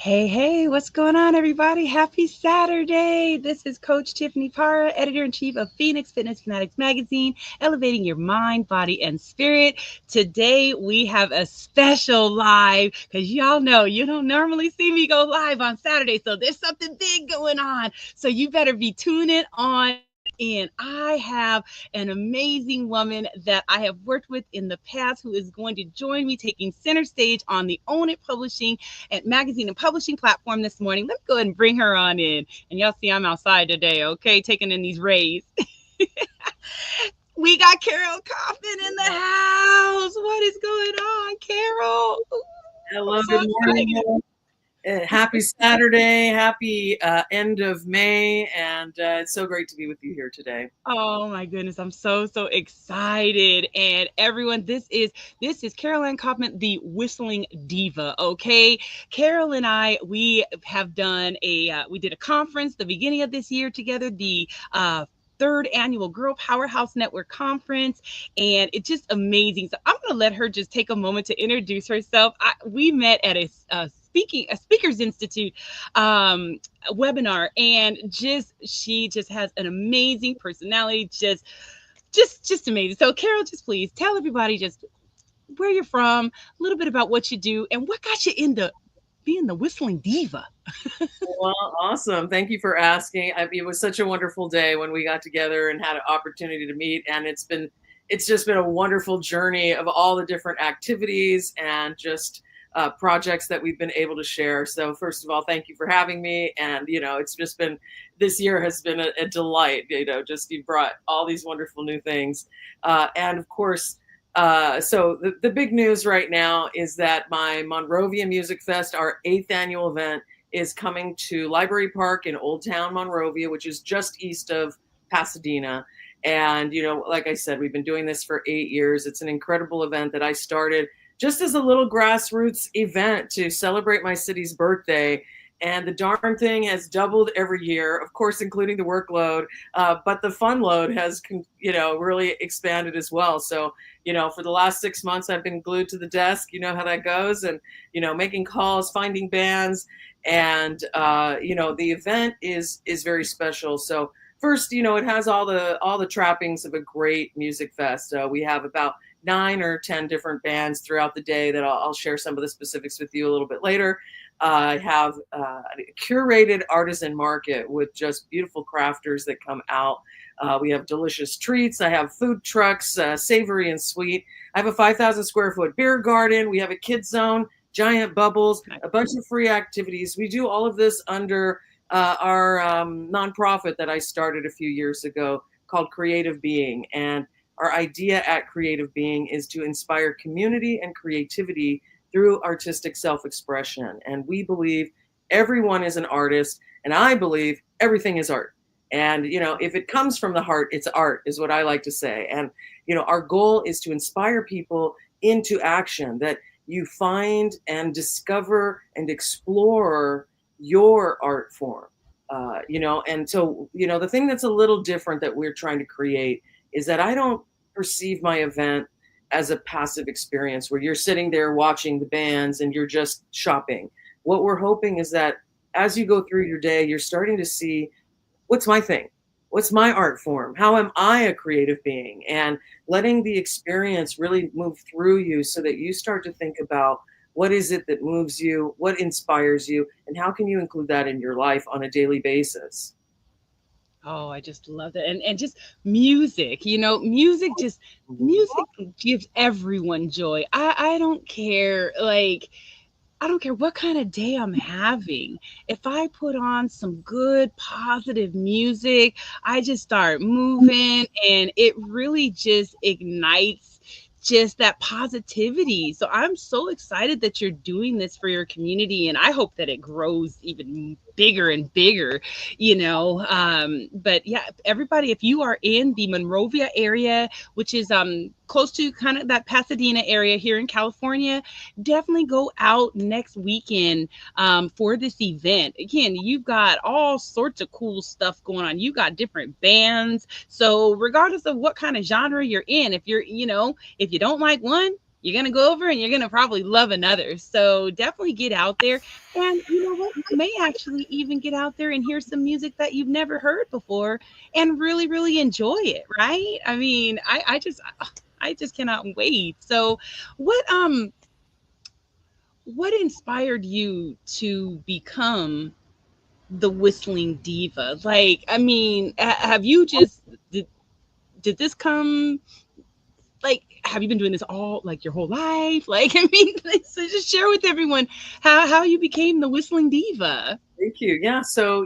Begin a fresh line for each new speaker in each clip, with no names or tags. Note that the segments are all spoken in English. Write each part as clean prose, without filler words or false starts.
Hey, what's going on, everybody? Happy Saturday. This is Coach Tiffany Parra, editor-in-chief of Phoenix Fitness Fanatics magazine, elevating your mind, body, and spirit. Today, we have a special live because y'all know you don't normally see me go live on Saturday, so there's something big going on. So you better be tuning on in. I have an amazing woman that I have worked with in the past who is going to join me taking center stage on the Own It Publishing and magazine and publishing platform this morning. Let me go ahead and bring her on in. And y'all see I'm outside today, okay? Taking in these rays. We got Carole Kaufman in the house. What is going on, Carole? Ooh, I'm
Hello,
so
good
excited.
morning. Happy Saturday. Happy end of May. And it's so great to be with you here today.
Oh my goodness, I'm so excited. And everyone, this is Carole Anne Kaufman, the Whistling Diva. Okay. Carole and I, we did a conference the beginning of this year together, the third annual Girl Powerhouse Network Conference, and it's just amazing. So I'm going to let her just take a moment to introduce herself. We met at a speakers institute webinar, and she just has an amazing personality, just amazing. So Carole, just please tell everybody just where you're from, a little bit about what you do, and what got you into being the Whistling Diva.
Well, awesome. Thank you for asking. It was such a wonderful day when we got together and had an opportunity to meet. And it's just been a wonderful journey of all the different activities and just projects that we've been able to share. So first of all, thank you for having me. And, it's just been, this year has been a delight, just you brought all these wonderful new things. And of course, so the big news right now is that my Monrovia Music Fest, our 8th annual event, is coming to Library Park in Old Town Monrovia, which is just east of Pasadena. And, like I said, we've been doing this for 8 years. It's an incredible event that I started just as a little grassroots event to celebrate my city's birthday. And the darn thing has doubled every year, of course, including the workload. But the fun load has, really expanded as well. So, for the last 6 months, I've been glued to the desk. You know how that goes. And, making calls, finding bands. And the event is very special. So first, it has all the trappings of a great music fest. So we have about 9 or 10 different bands throughout the day that I'll share some of the specifics with you a little bit later. I have a curated artisan market with just beautiful crafters that come out. We have delicious treats. I have food trucks, savory and sweet. I have a 5,000 square foot beer garden. We have a kidzone, giant bubbles, a bunch of free activities. We do all of this under our nonprofit that I started a few years ago called Creative Being. And our idea at Creative Being is to inspire community and creativity through artistic self-expression. And we believe everyone is an artist, and I believe everything is art. And, if it comes from the heart, it's art, is what I like to say. And, our goal is to inspire people into action, that you find and discover and explore your art form. And so, the thing that's a little different that we're trying to create is that I don't perceive my event as a passive experience where you're sitting there watching the bands and you're just shopping. What we're hoping is that as you go through your day, you're starting to see, what's my thing? What's my art form? How am I a creative being? And letting the experience really move through you so that you start to think about what is it that moves you, what inspires you, and how can you include that in your life on a daily basis?
Oh, I just love it. And just music, music gives everyone joy. I don't care. Like, I don't care what kind of day I'm having. If I put on some good positive music, I just start moving, and it really just ignites just that positivity. So I'm so excited that you're doing this for your community, and I hope that it grows even bigger and bigger, but yeah, everybody, if you are in the Monrovia area, which is close to kind of that Pasadena area here in California, definitely go out next weekend for this event. Again, you've got all sorts of cool stuff going on. You got different bands. So regardless of what kind of genre you're in, if you don't like one, you're going to go over and you're going to probably love another. So definitely get out there. And you know what? You may actually even get out there and hear some music that you've never heard before and really, really enjoy it. Right. I mean, I just cannot wait. So what inspired you to become the Whistling Diva? Like, I mean, have you just did this come like have you been doing this all like your whole life? Like, I mean, so just share with everyone how you became the Whistling Diva.
Thank you. Yeah. So,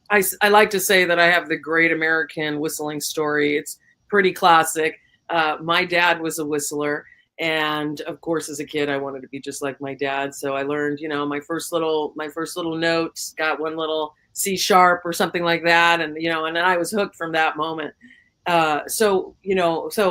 I like to say that I have the great American whistling story. It's pretty classic. My dad was a whistler. And of course, as a kid, I wanted to be just like my dad. So I learned, my first little notes, got one little C sharp or something like that. And then I was hooked from that moment. So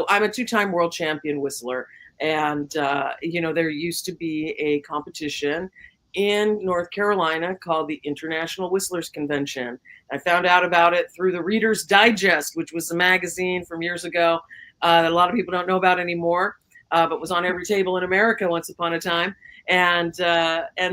I'm a two-time world champion whistler. And, there used to be a competition in North Carolina called the International Whistlers Convention. I found out about it through the Reader's Digest, which was a magazine from years ago that a lot of people don't know about anymore, but was on every table in America once upon a time. And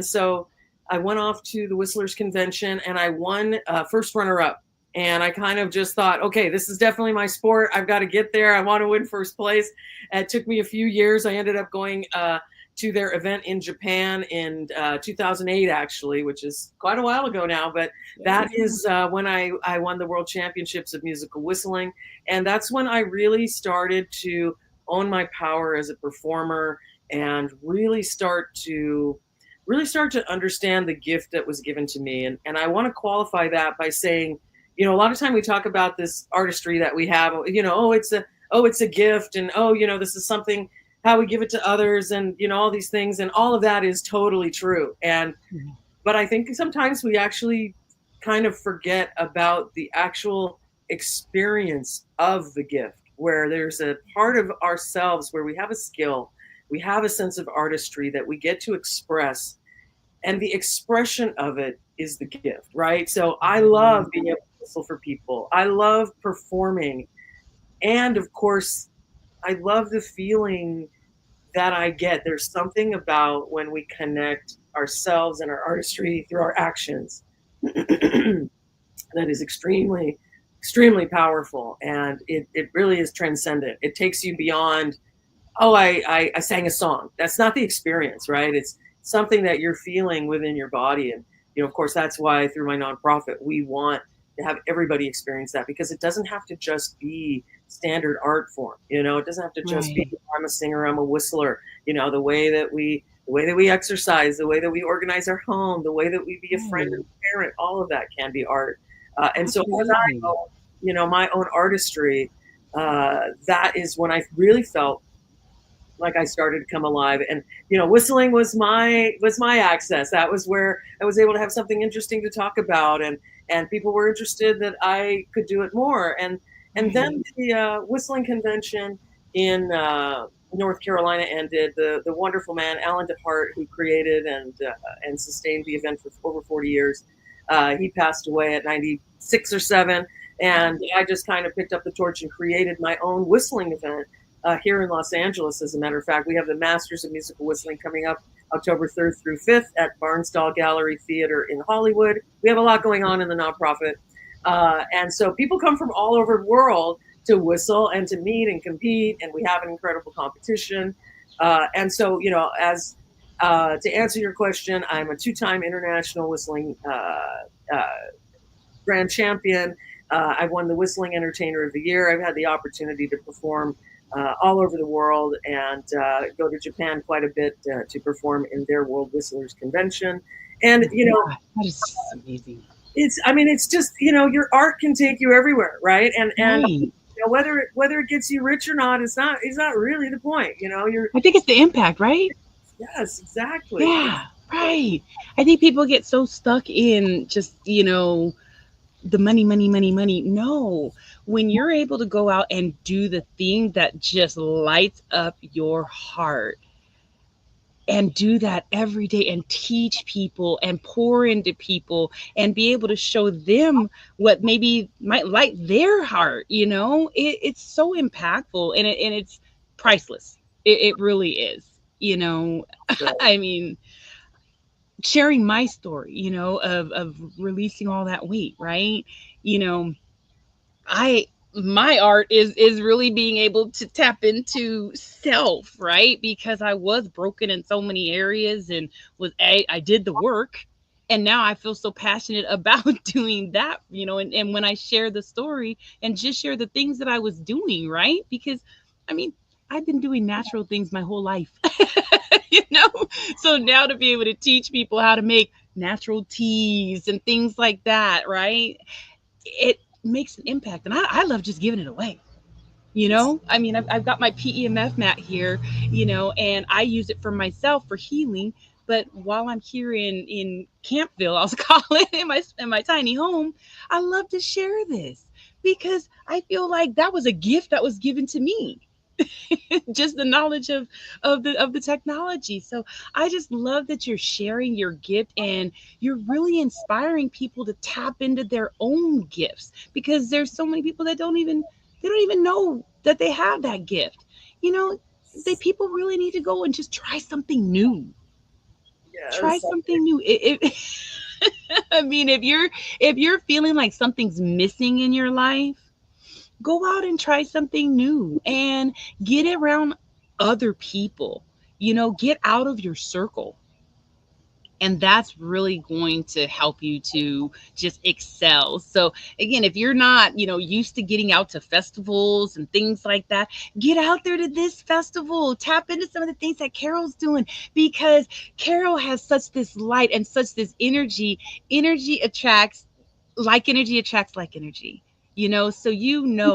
so I went off to the Whistlers Convention and I won first runner up. And I kind of just thought, okay, this is definitely my sport. I've got to get there. I want to win first place. It took me a few years. I ended up going to their event in Japan in 2008, actually, which is quite a while ago now. But that is when I won the World Championships of Musical Whistling. And that's when I really started to own my power as a performer and really start to understand the gift that was given to me. And I want to qualify that by saying, a lot of time we talk about this artistry that we have, it's a gift. And, this is something, how we give it to others and, all these things. And all of that is totally true. But I think sometimes we actually kind of forget about the actual experience of the gift, where there's a part of ourselves where we have a skill, we have a sense of artistry that we get to express. And the expression of it is the gift, right? So I love being able to whistle for people. I love performing. And of course, I love the feeling that I get. There's something about when we connect ourselves and our artistry through our actions that is extremely, extremely powerful. And it really is transcendent. It takes you beyond, I sang a song. That's not the experience, right? It's something that you're feeling within your body. And, of course, that's why through my nonprofit, we want to have everybody experience that, because it doesn't have to just be standard art form. It doesn't have to just be, I'm a singer, I'm a whistler. The way that we exercise, the way that we organize our home, the way that we be a friend and parent, all of that can be art. And so as I go, my own artistry, that is when I really felt like I started to come alive. And whistling was my access. That was where I was able to have something interesting to talk about, and people were interested that I could do it more. And then the whistling convention in North Carolina ended. The wonderful man Alan DeHart, who created and sustained the event for over 40 years, he passed away at 96 or 7, and I just kind of picked up the torch and created my own whistling event. Here in Los Angeles, as a matter of fact, we have the Masters of Musical Whistling coming up October 3rd through 5th at Barnstall Gallery Theater in Hollywood. We have a lot going on in the nonprofit. And so people come from all over the world to whistle and to meet and compete, and we have an incredible competition. And so, as to answer your question, I'm a two-time international whistling grand champion. I've won the Whistling Entertainer of the Year. I've had the opportunity to perform all over the world and go to Japan quite a bit to perform in their World Whistlers Convention. And,
that is amazing.
It's just, your art can take you everywhere, right? And
Right.
whether it gets you rich or not, is not really the point.
I think it's the impact, right?
Yes, exactly.
Yeah, right. I think people get so stuck in just, the money, money, money, money. No, when you're able to go out and do the thing that just lights up your heart and do that every day and teach people and pour into people and be able to show them what maybe might light their heart, it's so impactful and it's priceless. It really is.
So,
I mean, sharing my story, of releasing all that weight, right? You know, I my art is really being able to tap into self, right? Because I was broken in so many areas and I did the work, and now I feel so passionate about doing that, and when I share the story and just share the things that I was doing, right? Because I mean, I've been doing natural things my whole life. you know so now to be able to teach people how to make natural teas and things like that, right? It makes an impact, and I love just giving it away. I mean, I've got my PEMF mat here, and I use it for myself for healing. But while I'm here in Campville, I'll call it, in my tiny home, I love to share this because I feel like that was a gift that was given to me. Just the knowledge of the technology. So I just love that you're sharing your gift, and you're really inspiring people to tap into their own gifts, because there's so many people that they don't even know that they have that gift. You know, they people really need to go and just try something new. Try
yes.
something new. I mean, if you're feeling like something's missing in your life, go out and try something new and get around other people. Get out of your circle. And that's really going to help you to just excel. So again, if you're not, used to getting out to festivals and things like that, get out there to this festival. Tap into some of the things that Carole's doing, because Carole has such this light and such this energy. Energy attracts Energy attracts like energy. So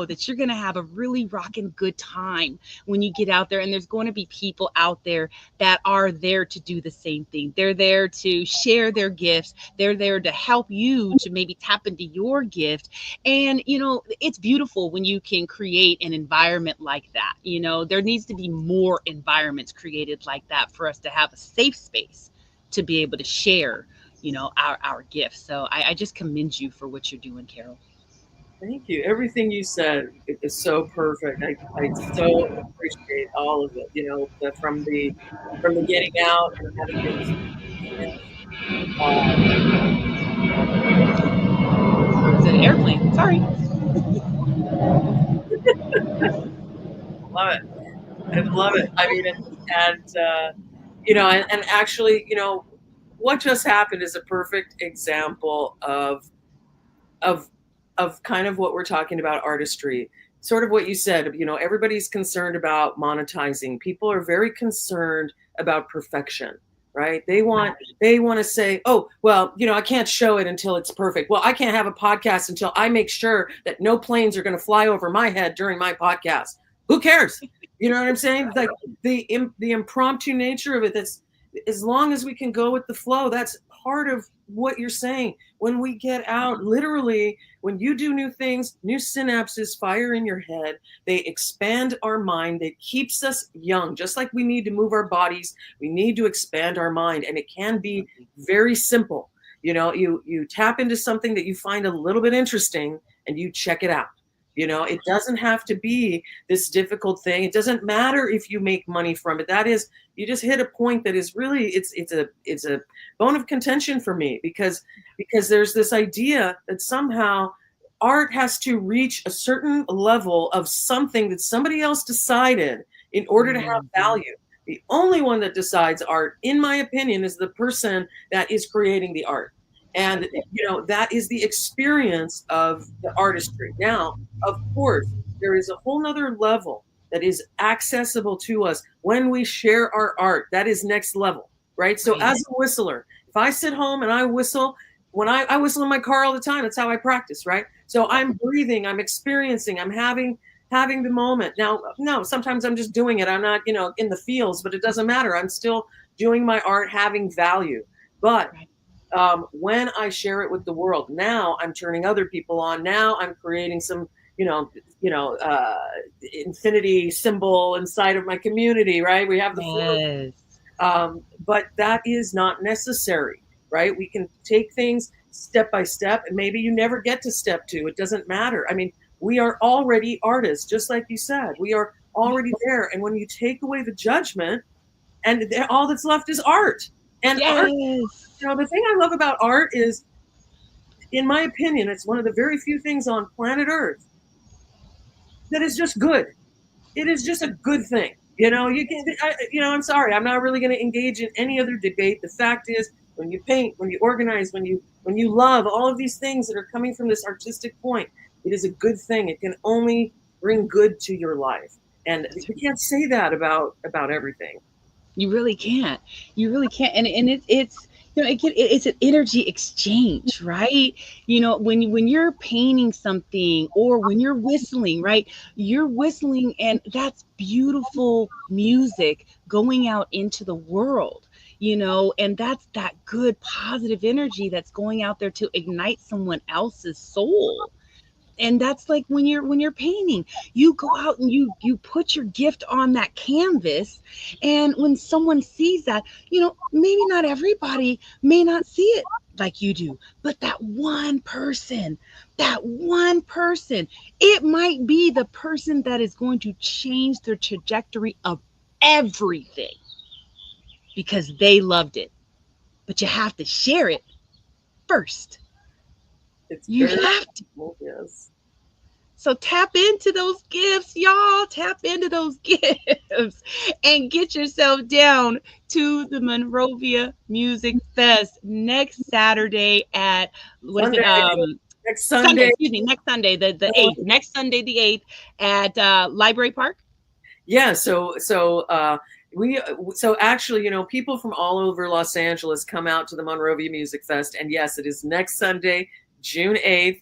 that you're going to have a really rocking good time when you get out there, and there's going to be people out there that are there to do the same thing. They're there to share their gifts. They're there to help you to maybe tap into your gift. And it's beautiful when you can create an environment like that. There needs to be more environments created like that for us to have a safe space to be able to share our gifts. So I just commend you for what you're doing, Carole.
Thank you. Everything you said is so perfect. I so appreciate all of it. From the getting out and having your experience. Uh,
It's an airplane. Sorry.
love it. I love it. I mean, and actually, what just happened is a perfect example of of kind of what we're talking about, artistry. Sort of what you said, everybody's concerned about monetizing. People are very concerned about perfection, right? They want to say, oh, well, I can't show it until it's perfect. Well, I can't have a podcast until I make sure that no planes are going to fly over my head during my podcast. Who cares? You know what I'm saying? Like the impromptu nature of it. That's, as long as we can go with the flow, that's part of what you're saying. When we get out, literally, when you do new things, new synapses fire in your head. They expand our mind. It keeps us young. Just like we need to move our bodies, we need to expand our mind. And it can be very simple. You tap into something that you find a little bit interesting and you check it out. It doesn't have to be this difficult thing. It doesn't matter if you make money from it. That is, you just hit a point that is really, it's a bone of contention for me, because there's this idea that somehow art has to reach a certain level of something that somebody else decided in order to have
Mhm.
value. The only one that decides art, in my opinion, is the person that is creating the art. And that is the experience of the artistry. Now, of course, there is a whole nother level that is accessible to us when we share our art. That is next level, right? So
Right.
as a whistler, if I sit home and I whistle, when I whistle in my car all the time, that's how I practice, right? So I'm breathing, I'm experiencing, I'm having the moment. Now, no, sometimes I'm just doing it. I'm not, in the fields, but it doesn't matter. I'm still doing my art, having value. But
Right.
when I share it with the world, now I'm turning other people on. Now I'm creating some, you know, you know, uh, infinity symbol inside of my community, right? We have the flow,
Yes.
but that is not necessary, right? We can take things step by step, and maybe you never get to step two. It doesn't matter. I mean, we are already artists, just like you said. We are already there. And when you take away the judgment, and all that's left is art. And art,
Yes.
the thing I love about art is, in my opinion, it's one of the very few things on planet Earth that is just good. It is just a good thing. You can, I'm sorry, I'm not really going to engage in any other debate. The fact is, when you paint, when you organize, when you love all of these things that are coming from this artistic point, it is a good thing. It can only bring good to your life, and
That's
we can't say that about everything.
You really can't. You really can't. And it's it's an energy exchange, right? When you're painting something or when you're whistling, right? You're whistling, and that's beautiful music going out into the world. And that's that good positive energy that's going out there to ignite someone else's soul. And that's like when you're painting, you go out and you put your gift on that canvas. And when someone sees that, maybe not everybody may not see it like you do, but that one person, it might be the person that is going to change the trajectory of everything because they loved it. But you have to share it first.
It's
You
very
have to.
cool, yes.
So tap into those gifts, y'all. Tap into those gifts and get yourself down to the Monrovia Music Fest next Saturday at, what is it?
Sunday, next
Sunday,
Sunday.
excuse me, next Sunday, the 8th. Next Sunday, the 8th at Library Park.
Yeah, so actually, people from all over Los Angeles come out to the Monrovia Music Fest, and yes, it is next Sunday, June 8th,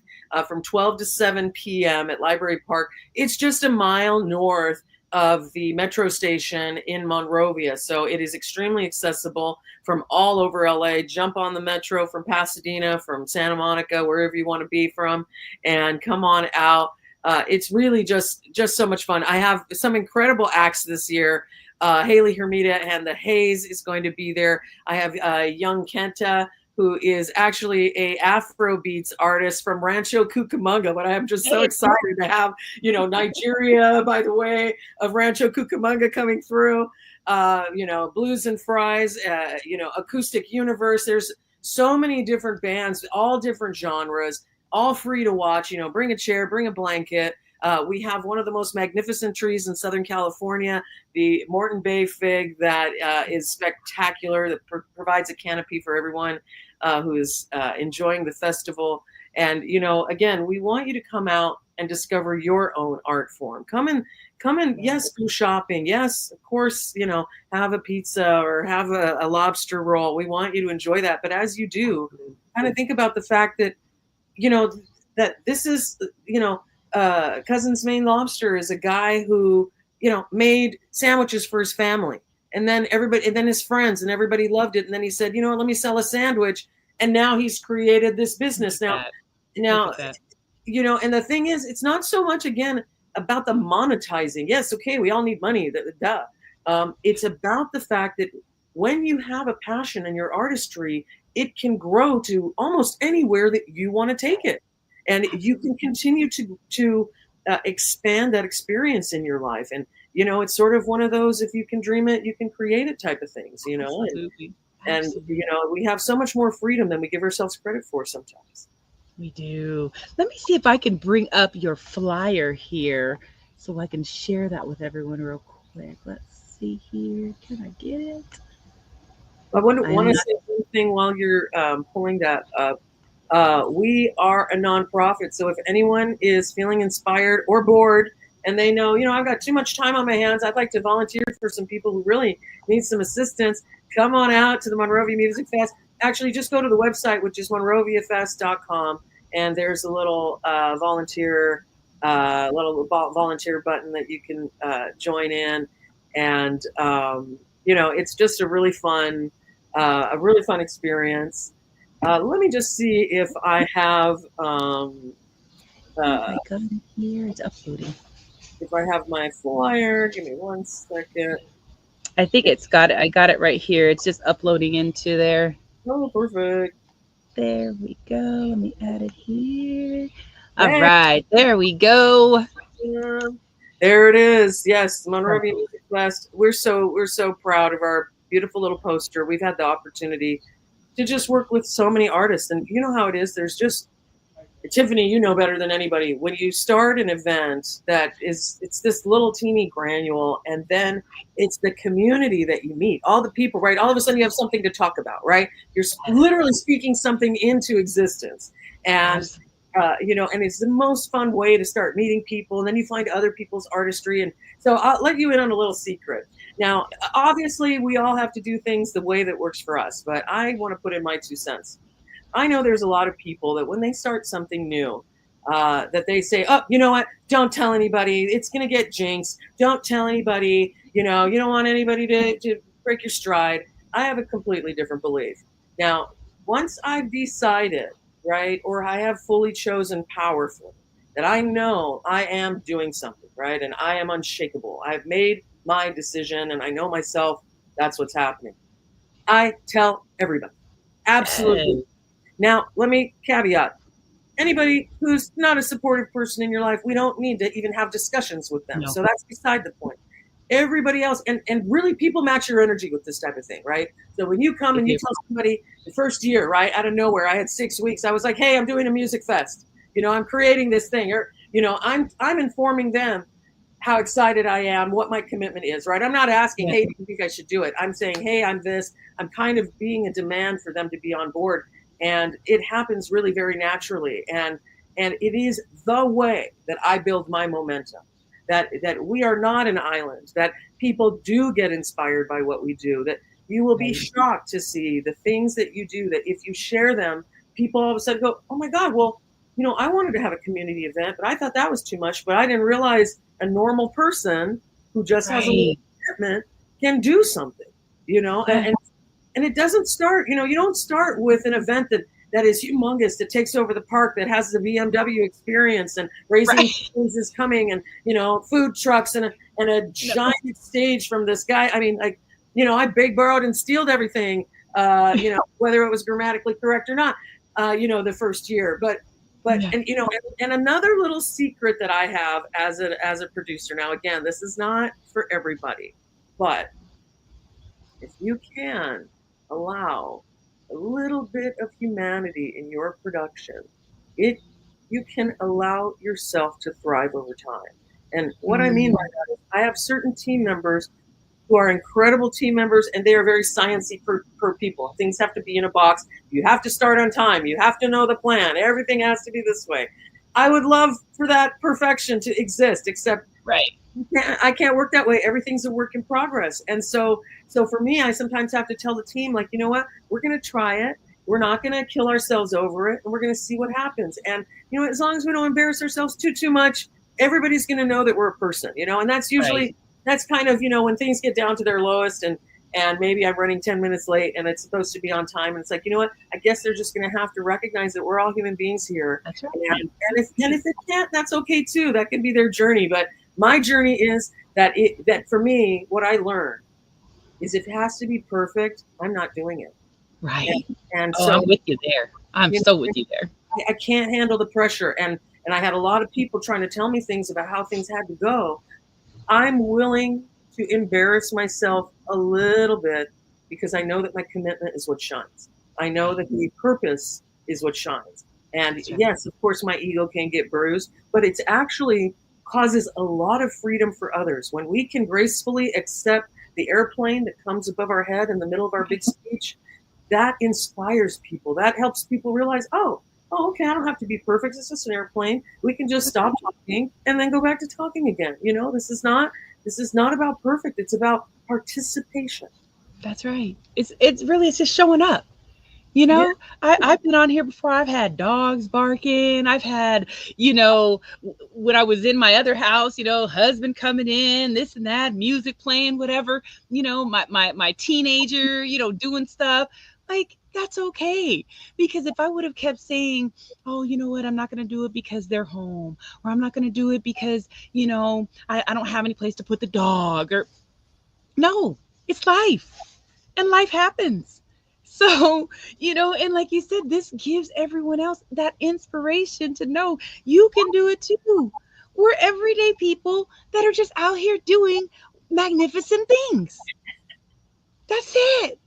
from 12 to 7 p.m. at Library Park. It's just a mile north of the metro station in Monrovia, so it is extremely accessible from all over LA. Jump on the metro from Pasadena, from Santa Monica, wherever you want to be from, and come on out. It's really just so much fun. I have some incredible acts this year. Haley Hermida and the Haze is going to be there. I have young Kenta, who is actually a Afro beats artist from Rancho Cucamonga. But I am just so
Hey,
excited to have, Nigeria, by the way, of Rancho Cucamonga coming through. Blues and Fries, Acoustic Universe. There's so many different bands, all different genres, all free to watch. Bring a chair, bring a blanket. We have one of the most magnificent trees in Southern California, the Morton Bay fig, that is spectacular, that provides a canopy for everyone who is enjoying the festival. And, again, we want you to come out and discover your own art form. Come and, yes, go shopping. Yes, of course, have a pizza or have a lobster roll. We want you to enjoy that. But as you do, kind of think about the fact that, that this is, Cousin's Maine Lobster is a guy who, made sandwiches for his family, and then everybody, and then his friends, and everybody loved it. And then he said, let me sell a sandwich. And now he's created this
look
business.
at
Now,
that. Look
now,
at that.
and the thing is, it's not so much, again, about the monetizing. Yes, okay, we all need money. Duh. It's about the fact that when you have a passion in your artistry, it can grow to almost anywhere that you want to take it, and you can continue to expand that experience in your life. And it's sort of one of those, if you can dream it, you can create it type of things.
Absolutely.
And
Absolutely.
we have so much more freedom than we give ourselves credit for sometimes.
We do. Let me see if I can bring up your flyer here so I can share that with everyone real quick. Let's see here. Can I get it?
I want
I'm
to
not.
say one thing while you're pulling that up. We are a nonprofit, so if anyone is feeling inspired or bored, and they know, I've got too much time on my hands, I'd like to volunteer for some people who really need some assistance, come on out to the Monrovia Music Fest. Actually, just go to the website, which is monroviafest.com, and there's a little volunteer button that you can join in. And it's just a really fun experience. Let me just see if I have
If
uh,
I go in here, it's uploading.
my flyer. Give me one second.
I think it's got it. I got it right here. It's just uploading into there.
Oh, perfect.
There we go. Let me add it here. All
Hey,
right. There we go.
yeah. There it is. Yes, Monrovia Music Fest. We're so proud of our beautiful little poster. We've had the opportunity to just work with so many artists, and you know how it is. There's just Tiffany, you know better than anybody. When you start an event that is, it's this little teeny granule, and then it's the community that you meet, all the people, right? All of a sudden you have something to talk about, right? You're literally speaking something into existence. And,
Absolutely.
and it's the most fun way to start meeting people. And then you find other people's artistry. And so I'll let you in on a little secret. Now, obviously, we all have to do things the way that works for us, but I want to put in my 2 cents. I know there's a lot of people that when they start something new, that they say, "Oh, you know what? Don't tell anybody. It's going to get jinxed. Don't tell anybody. You don't want anybody to break your stride." I have a completely different belief. Now, once I've decided, right, or I have fully chosen powerfully that I know I am doing something, right, and I am unshakable. I've made my decision, and I know myself. That's what's happening. I tell everybody. Absolutely.
Yes.
Now, let me caveat anybody who's not a supportive person in your life, we don't need to even have discussions with them.
No.
So that's beside the point. Everybody else, and really people match your energy with this type of thing, right? So when you come
They
and you
do.
tell somebody the first year, right, out of nowhere, I had 6 weeks, I was like, hey, I'm doing a music fest. I'm creating this thing, or I'm informing them how excited I am, what my commitment is, right? I'm not asking,
Yeah.
hey, do you think I should do it? I'm saying, hey, I'm this. I'm kind of being a demand for them to be on board. And it happens really very naturally. And it is the way that I build my momentum. That we are not an island, that people do get inspired by what we do, that you will be
Right.
shocked to see the things that you do, that if you share them, people all of a sudden go, oh my God, well, I wanted to have a community event, but I thought that was too much. But I didn't realize a normal person who just has a little
Right.
commitment can do something,
Yeah.
and it doesn't start, you don't start with an event that is humongous, that takes over the park, that has the BMW experience and raising
Right.
Cane's is coming, and food trucks and a
No.
giant stage from this guy. I mean, like, I big borrowed and stealed everything, whether it was grammatically correct or not, the first year. But
Yeah.
and another little secret that I have as a producer. Now, again, this is not for everybody, but if you can allow a little bit of humanity in your production, it you can allow yourself to thrive over time. And what I mean by
Mm,
that is I have certain team members who are incredible team members, and they are very sciencey per people. Things have to be in a box. You have to start on time. You have to know the plan. Everything has to be this way. I would love for that perfection to exist, except
right.
I can't work that way. Everything's a work in progress. And so for me, I sometimes have to tell the team, like, you know what, we're going to try it. We're not going to kill ourselves over it, and we're going to see what happens. And as long as we don't embarrass ourselves too much, everybody's going to know that we're a person. And that's
Right.
usually that's kind of when things get down to their lowest, and maybe I'm running 10 minutes late and it's supposed to be on time, and it's like, you know what, I guess they're just going to have to recognize that we're all human beings here.
That's right.
And if it can't, that's okay too. That can be their journey. But my journey is that for me, what I learned is if it has to be perfect, I'm not doing it.
Right.
And
Oh,
so
I'm with you there. I'm
you
so
know,
with you there.
I can't handle the pressure. And I had a lot of people trying to tell me things about how things had to go. I'm willing to embarrass myself a little bit because I know that my commitment is what shines. I know
Right.
that the purpose is what shines. And
That's right.
yes, of course, my ego can get bruised, but it's actually causes a lot of freedom for others. When we can gracefully accept the airplane that comes above our head in the middle of our big speech, that inspires people. That helps people realize, oh, okay, I don't have to be perfect. It's just an airplane. We can just
That's
stop
right.
talking and then go back to talking again. This is not about perfect. It's about participation.
That's right. It's just showing up. You
Yeah,
know, I've been on here before. I've had dogs barking. I've had, when I was in my other house, husband coming in, this and that, music playing, whatever, my teenager, doing stuff. Like, that's okay. Because if I would have kept saying, oh, you know what, I'm not going to do it because they're home, or I'm not going to do it because, I don't have any place to put the dog, or no, it's life and life happens. So, and like you said, this gives everyone else that inspiration to know you can do it too. We're everyday people that are just out here doing magnificent things. That's it.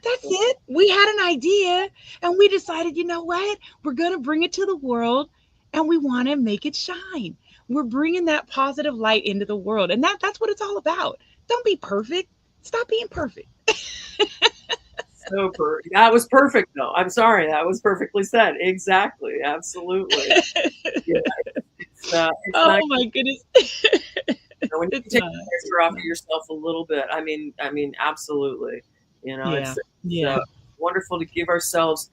That's it. We had an idea and we decided, you know what? We're going to bring it to the world and we want to make it shine. We're bringing that positive light into the world. And that's what it's all about. Don't be perfect. Stop being perfect.
That was perfect, though. I'm sorry, that was perfectly said. Exactly, absolutely. Yeah, it's
Oh
not.
my goodness.
When you
It's
take
not.
the pressure
It's
off of
not.
yourself a little bit, I mean, absolutely.
Yeah.
It's
Yeah.
wonderful to give ourselves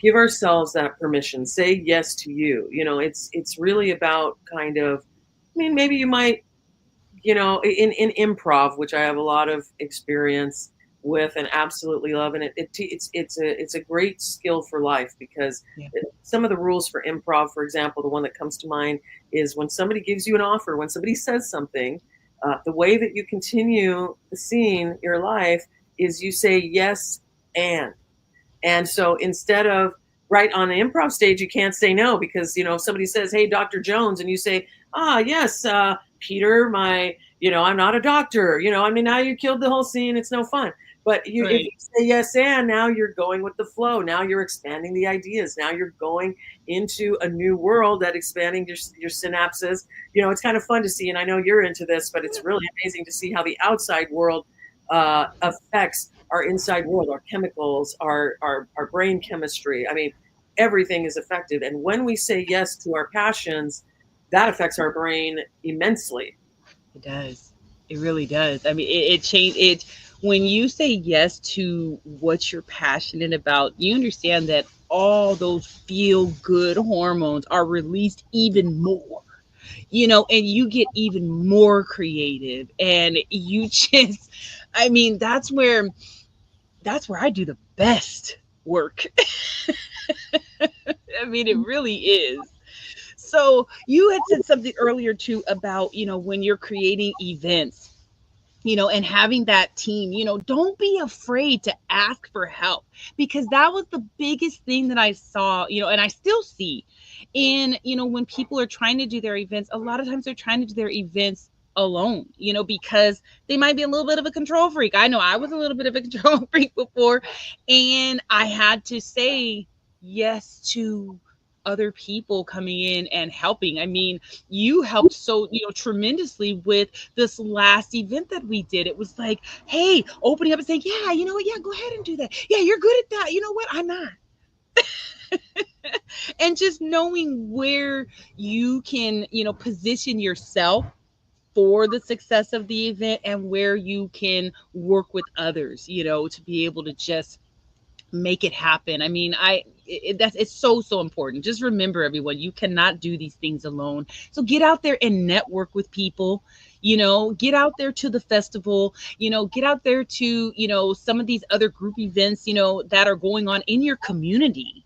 that permission. Say yes to you. It's really about kind of. I mean, maybe you might in improv, which I have a lot of experience with and absolutely love, and it's a great skill for life because
Yeah.
some of the rules for improv, for example, the one that comes to mind is when somebody gives you an offer, when somebody says something, the way that you continue the scene, your life, is you say yes and so instead of right on the improv stage, you can't say no because if somebody says, "Hey, Dr. Jones," and you say, "Ah, yes, Peter, I'm not a doctor." I mean, now you killed the whole scene. It's no fun. But if you
Right.
say yes, and now you're going with the flow. Now you're expanding the ideas. Now you're going into a new world that expanding your synapses. It's kind of fun to see, and I know you're into this, but it's really amazing to see how the outside world affects our inside world, our chemicals, our brain chemistry. I mean, everything is affected. And when we say yes to our passions, that affects our brain immensely.
It does. It really does. I mean, it change it when you say yes to what you're passionate about. You understand that all those feel good hormones are released even more. And you get even more creative, and you just, I mean, that's where I do the best work. I mean, it really is. So you had said something earlier too about, when you're creating events, and having that team, don't be afraid to ask for help, because that was the biggest thing that I saw, and I still see in, when people are trying to do their events. A lot of times they're trying to do their events alone, because they might be a little bit of a control freak. I know I was a little bit of a control freak before, and I had to say yes to other people coming in and helping. I mean, you helped so, tremendously with this last event that we did. It was like, hey, opening up and saying, yeah, you know what? Yeah, go ahead and do that. Yeah, you're good at that. You know what? I'm not. And just knowing where you can, position yourself for the success of the event, and where you can work with others, to be able to just make it happen. I mean, that's it's so important. Just remember, everyone, you cannot do these things alone. So get out there and network with people. Get out there to the festival. Get out there to some of these other group events. That are going on in your community,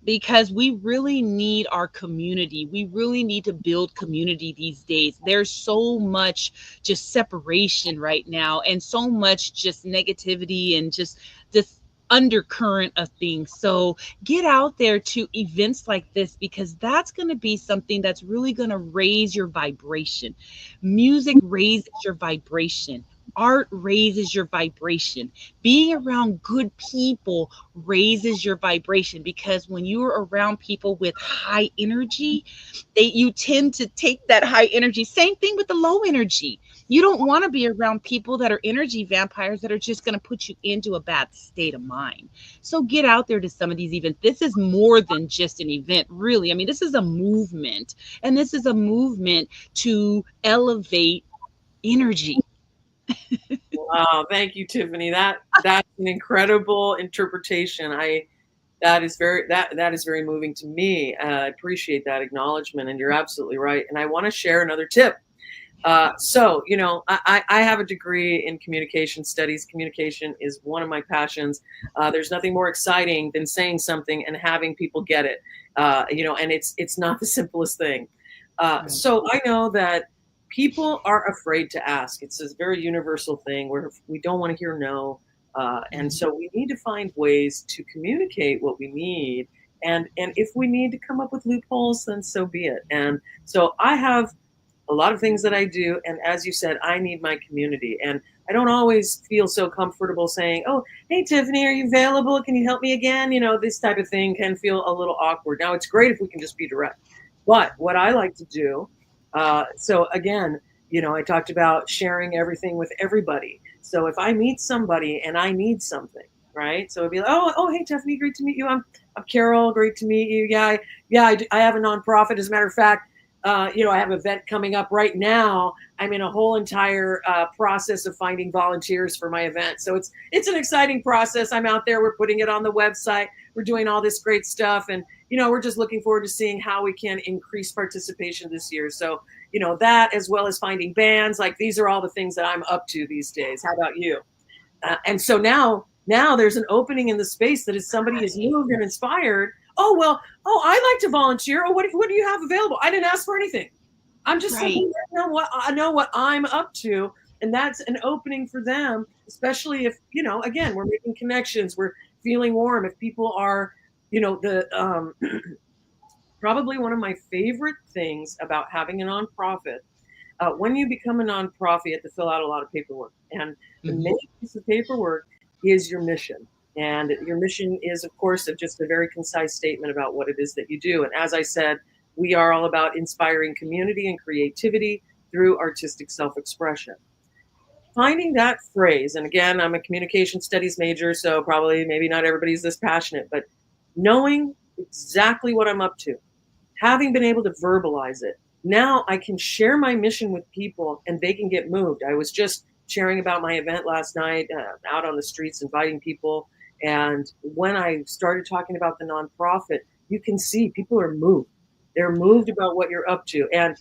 because we really need our community. We really need to build community these days. There's so much just separation right now, and so much just negativity, and just this undercurrent of things. So get out there to events like this, because that's going to be something that's really going to raise your vibration. Music raises your vibration. Art raises your vibration. Being around good people raises your vibration, because when you're around people with high energy, you tend to take that high energy. Same thing with the low energy. You don't want to be around people that are energy vampires, that are just going to put you into a bad state of mind. So get out there to some of these events. This is more than just an event, really. I mean, this is a movement, and this is a movement to elevate energy.
Wow, thank you, Tiffany. That's an incredible interpretation. I that is very moving to me. I appreciate that acknowledgement, and you're absolutely right. And I want to share another tip. So, I have a degree in communication studies. Communication is one of my passions. There's nothing more exciting than saying something and having people get it. And it's not the simplest thing.
Right.
So I know that people are afraid to ask. It's this very universal thing where we don't want to hear no. And
Mhm.
so we need to find ways to communicate what we need And if we need to come up with loopholes, then so be it. And so I have a lot of things that I do. And as you said, I need my community. And I don't always feel so comfortable saying, oh, hey, Tiffany, are you available? Can you help me again? This type of thing can feel a little awkward. Now, it's great if we can just be direct. But what I like to do, so again, I talked about sharing everything with everybody. So if I meet somebody and I need something, right? So it'd be like, oh, hey, Tiffany, great to meet you. I'm Carole, great to meet you. I have a nonprofit. As a matter of fact, I have an event coming up right now. I'm in a whole entire process of finding volunteers for my event. So it's an exciting process. I'm out there. We're putting it on the website. We're doing all this great stuff. And, we're just looking forward to seeing how we can increase participation this year. So, that as well as finding bands, like these are all the things that I'm up to these days. How about you? And so now there's an opening in the space that if somebody is moved and inspired, I like to volunteer. Oh, what do you have available? I didn't ask for anything. I'm just
Right.
saying, I know what I'm up to. And that's an opening for them, especially if, again, we're making connections, we're feeling warm. If people are, the probably one of my favorite things about having a nonprofit, when you become a nonprofit, you have to fill out a lot of paperwork. And the
Mhm.
main piece of paperwork is your mission. And your mission is, of course, just a very concise statement about what it is that you do. And as I said, we are all about inspiring community and creativity through artistic self expression. Finding that phrase, and again, I'm a communication studies major, so probably maybe not everybody's this passionate, but knowing exactly what I'm up to, having been able to verbalize it, now I can share my mission with people and they can get moved. I was just sharing about my event last night, out on the streets, inviting people. And when I started talking about the nonprofit, you can see people are moved. They're moved about what you're up to. And,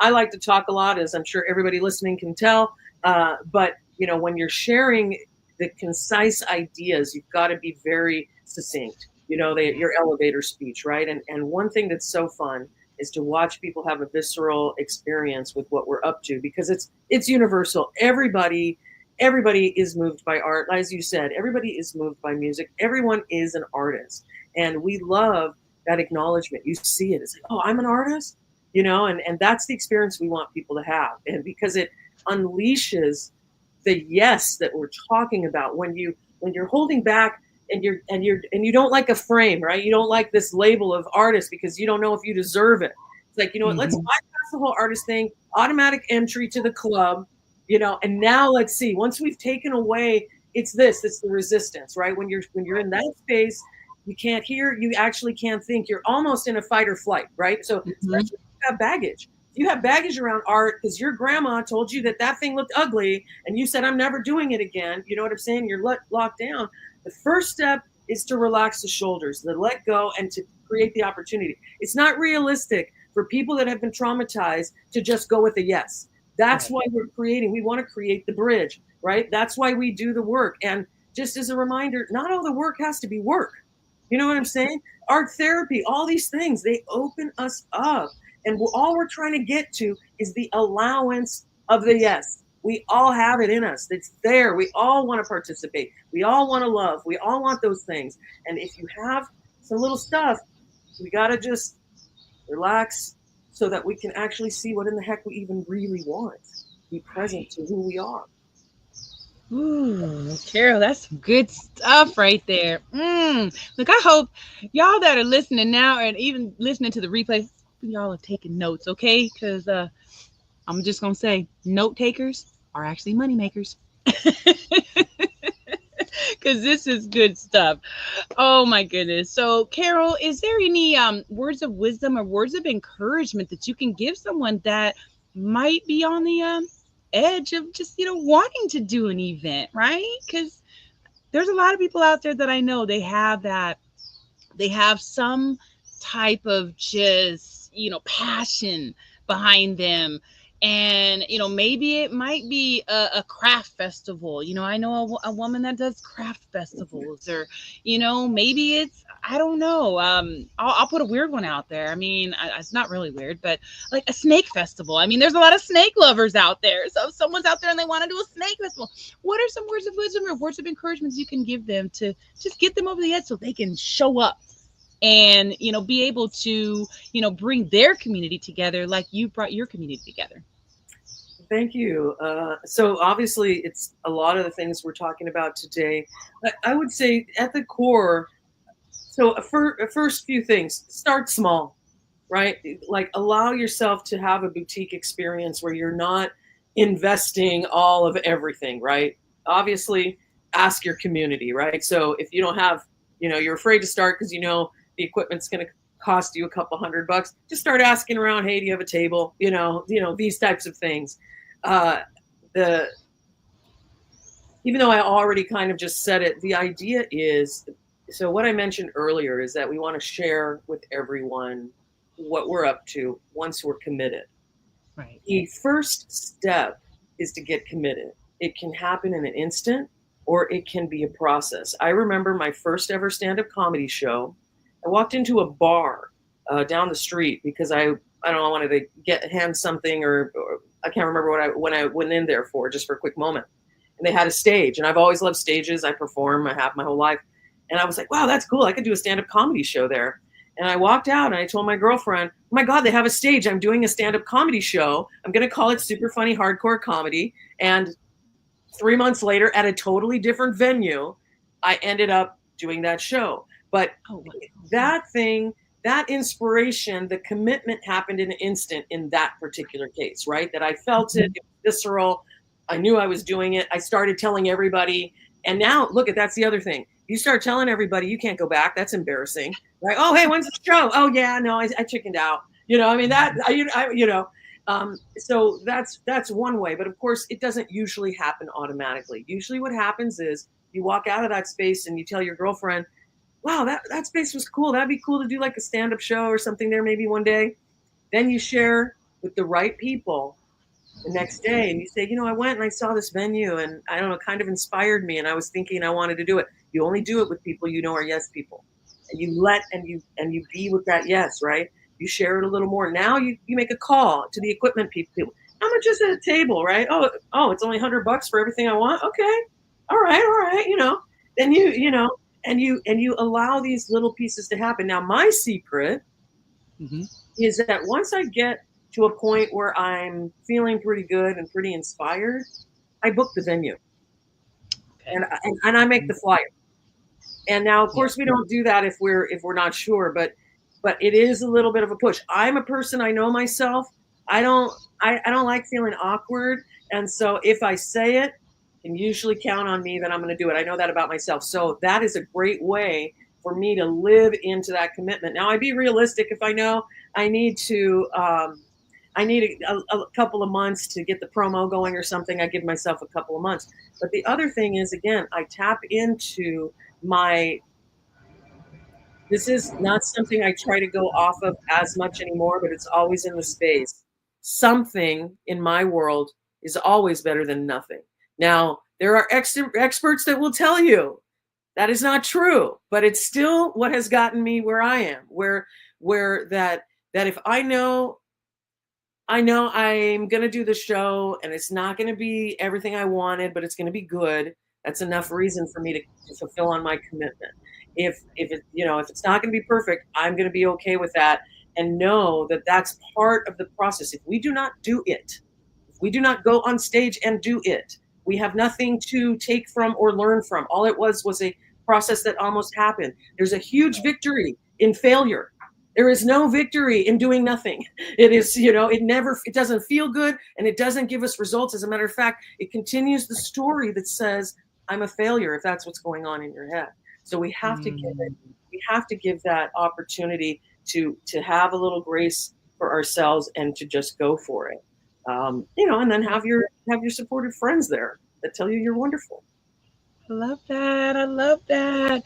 I like to talk a lot, as I'm sure everybody listening can tell. But, when you're sharing the concise ideas, you've got to be very succinct. Your elevator speech, right? And one thing that's so fun is to watch people have a visceral experience with what we're up to, because it's universal. Everybody is moved by art. As you said, everybody is moved by music. Everyone is an artist. And we love that acknowledgement. You see it. It's like, oh, I'm an artist, and that's the experience we want people to have. And because it unleashes the yes that we're talking about, when you're holding back and you don't like a frame, right? You don't like this label of artist because you don't know if you deserve it. It's like, what, let's
Mhm.
bypass the whole artist thing, automatic entry to the club, and now let's see. Once we've taken away, it's the resistance, right? When you're in that space, you can't hear, you actually can't think. You're almost in a fight or flight, right? So
Mhm.
especially if you have baggage. If you have baggage around art because your grandma told you that thing looked ugly and you said, I'm never doing it again. You know what I'm saying? You're locked down. The first step is to relax the shoulders, to let go and to create the opportunity. It's not realistic for people that have been traumatized to just go with a yes. That's
Right.
why we want to create the bridge, right? That's why we do the work. And just as a reminder, not all the work has to be work. You know what I'm saying? Art therapy, all these things, they open us up. And all we're trying to get to is the allowance of the yes. We all have it in us. It's there. We all want to participate. We all want to love. We all want those things. And if you have some little stuff, we got to just relax so that we can actually see what in the heck we even really want. Be present
Right.
to who we are.
Ooh, Carol, that's some good stuff right there. Look, I hope y'all that are listening now and even listening to the replay, y'all are taking notes, okay? Because I'm just gonna say, note takers are actually money makers. Because this is good stuff. Oh my goodness. So, Carol, is there any words of wisdom or words of encouragement that you can give someone that might be on the edge of just wanting to do an event, right? Because there's a lot of people out there that I know they have some type of just passion behind them, and maybe it might be a craft festival. I know a woman that does craft festivals, or maybe it's, I don't know. I'll put a weird one out there. I mean, it's not really weird, but like a snake festival. I mean, there's a lot of snake lovers out there. So if someone's out there and they want to do a snake festival, what are some words of wisdom or words of encouragement you can give them to just get them over the edge so they can show up? and be able to bring their community together like you brought your community together.
Thank you. So obviously, it's a lot of the things we're talking about today. I would say at the core, so a first few things, start small, right? Like allow yourself to have a boutique experience where you're not investing all of everything, right? Obviously, ask your community, right? So if you don't have, you're afraid to start because the equipment's going to cost you a couple $100, just start asking around, hey, do you have a table? These types of things. Uh, the Even though I already kind of just said it, the idea is, so what I mentioned earlier is that we want to share with everyone what we're up to once we're committed.
Right.
The first step is to get committed. It can happen in an instant or it can be a process. I remember my first ever stand-up comedy show. I walked into a bar down the street because I don't know, I wanted to hand something, or I can't remember when I went in there for, just for a quick moment. And they had a stage, and I've always loved stages. I perform, I have my whole life. And I was like, wow, that's cool. I could do a stand-up comedy show there. And I walked out and I told my girlfriend, oh my God, they have a stage. I'm doing a stand-up comedy show. I'm going to call it Super Funny Hardcore Comedy. And 3 months later, at a totally different venue, I ended up doing that show. But
Oh, wow.
that thing, that inspiration, the commitment happened in an instant in that particular case, right? That I felt it, it was visceral. I knew I was doing it. I started telling everybody. And now, look, that's the other thing. You start telling everybody, you can't go back. That's embarrassing. Like, oh, hey, when's the show? Oh, yeah, no, I chickened out. I mean, so that's one way. But of course, it doesn't usually happen automatically. Usually what happens is you walk out of that space and you tell your girlfriend, wow, that space was cool. That'd be cool to do like a stand-up show or something there maybe one day. Then you share with the right people the next day and you say, I went and I saw this venue and I don't know, kind of inspired me and I was thinking I wanted to do it. You only do it with people are yes people. And you be with that yes, right? You share it a little more. Now you make a call to the equipment people. How much is at a table, right? Oh, it's only $100 for everything I want. Okay. All right. Then you allow these little pieces to happen. Now my secret
Mm-hmm.
is that once I get to a point where I'm feeling pretty good and pretty inspired, I book the venue
Okay.
and I make the flyer. And now, of
Yeah.
course, we don't do that if we're not sure, but it is a little bit of a push. I'm a person, I know myself. I don't like feeling awkward, and so if I say it, you can usually count on me that I'm going to do it. I know that about myself. So that is a great way for me to live into that commitment. Now, I'd be realistic if I know I need to. I need a couple of months to get the promo going or something. I give myself a couple of months. But the other thing is, again, I tap into my, this is not something I try to go off of as much anymore, but it's always in the space. Something in my world is always better than nothing. Now, there are experts that will tell you that is not true, but it's still what has gotten me where I am, where that if I know I'm going to do the show and it's not going to be everything I wanted, but it's going to be good. That's enough reason for me to fulfill on my commitment. If it's not going to be perfect, I'm going to be okay with that and know that that's part of the process. If we do not do it, if we do not go on stage and do it, we have nothing to take from or learn from. All it was a process that almost happened. There's a huge victory in failure. There is no victory in doing nothing. It is, it doesn't feel good and it doesn't give us results. As a matter of fact, it continues the story that says, I'm a failure if that's what's going on in your head. So
Mm.
we have to give that opportunity to have a little grace for ourselves and to just go for it. And then have your supportive friends there that tell you you're wonderful.
I love that. I love that.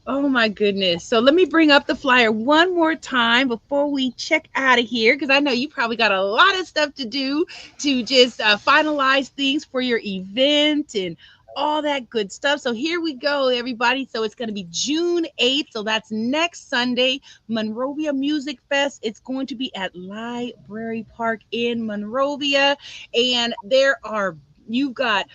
Oh my goodness. So let me bring up the flyer one more time before we check out of here because I know you probably got a lot of stuff to do to just finalize things for your event and all that good stuff. So here we go, everybody. So it's going to be June 8th. So that's next Sunday, Monrovia Music Fest. It's going to be at Library Park in Monrovia. And you've got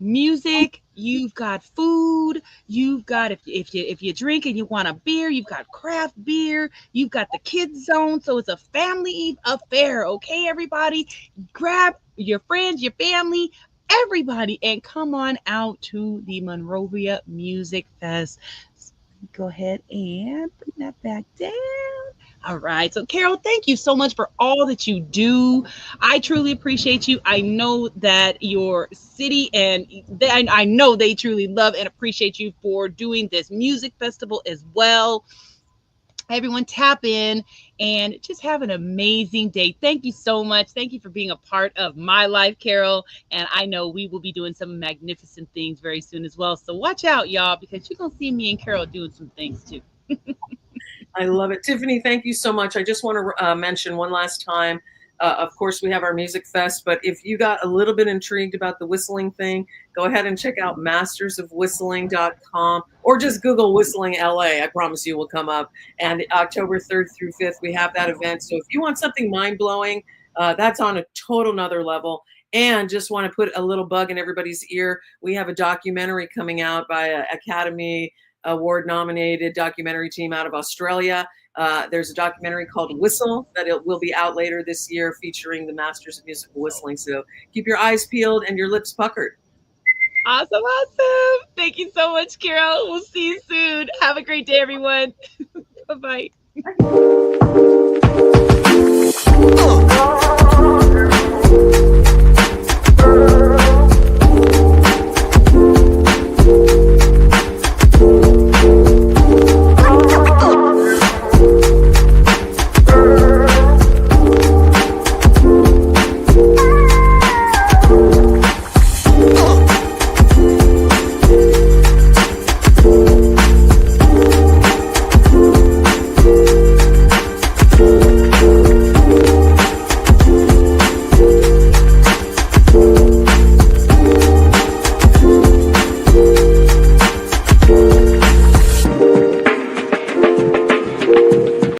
music, you've got food, you've got if you drink and you want a beer, you've got craft beer, you've got the kids zone, so it's a family affair. Okay, everybody, grab your friends, your family, everybody, and come on out to the Monrovia Music Fest. Go ahead and bring that back down. All right. So, Carole, thank you so much for all that you do. I truly appreciate you. I know that your city and I know they truly love and appreciate you for doing this music festival as well. Everyone, tap in and just have an amazing day. Thank you so much. Thank you for being a part of my life, Carole. And I know we will be doing some magnificent things very soon as well. So watch out, y'all, because you're going to see me and Carole doing some things too.
I love it. Tiffany, thank you so much. I just want to mention one last time. Of course, we have our music fest, but if you got a little bit intrigued about the whistling thing, go ahead and check out mastersofwhistling.com or just Google Whistling LA. I promise you will come up. And October 3rd through 5th, we have that event. So if you want something mind blowing, that's on a total nother level. And just want to put a little bug in everybody's ear. We have a documentary coming out by Academy Award nominated documentary team out of Australia. There's a documentary called Whistle that it will be out later this year featuring the masters of musical whistling. So keep your eyes peeled and your lips puckered.
Awesome, awesome. Thank you so much, Carole. We'll see you soon. Have a great day, everyone. Bye bye.